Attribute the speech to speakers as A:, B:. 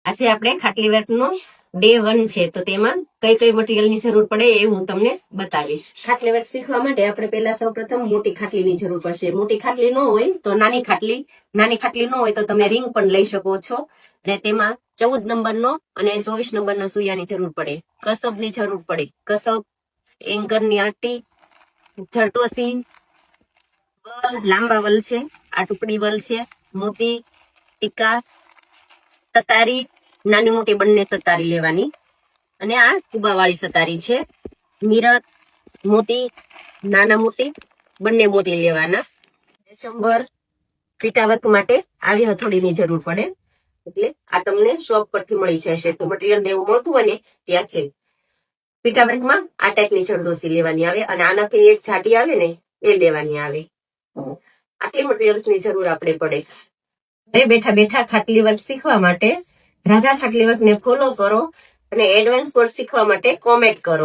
A: આજે આપણે ખાટલી વર્કનો ડે 1 છે, તો તેમાં કઈ કઈ મટીરિયલની જરૂર પડે એ હું તમને બતાવીશ. ખાટલી વર્ક શીખવા માટે આપણે પહેલા સૌપ્રથમ મોટી ખાટલીની જરૂર પડશે. મોટી ખાટલી ન હોય તો નાની ખાટલી ન હોય તો તમે રિંગ પણ લઈ શકો છો. અને તેમાં 14 નંબરનો અને 24 નંબરનો સુયાની જરૂર પડે. કસબની જરૂર પડે. કસબ, એંકરની આટી, જરદોશી, લાંબા વલ છે, આ ટુકડી વલ છે, મોતી, ટીકા, તતારી, નાની મોટી બંને તતારી લેવાની. અને આ કુબાવાળી સતારી છે. મિરર, મોતી, નાના મોતી બંને મોતી લેવાના. ડિસેમ્બર ફીટા વર્ક માટે આવી હથોડીની જરૂર પડે. એટલે આ તમને શોપ પરથી મળી જશે. તો મટીરિયલ દેવું મળતું હોય ને ત્યાંથી. ફીટા વર્કમાં આ ટાઈપની જરદોશી લેવાની આવે અને આનાથી એક જાટી આવે ને એ લેવાની આવે. આટલી મટીરિયલ્સની જરૂર આપણે પડે. ઘરે બેઠા બેઠા ખાટલી વર્ક શીખવા માટે રાધા ખાટલી વર્કને ફોલો કરો અને એડવાન્સ કોર્સ શીખવા માટે કોમેન્ટ કરો.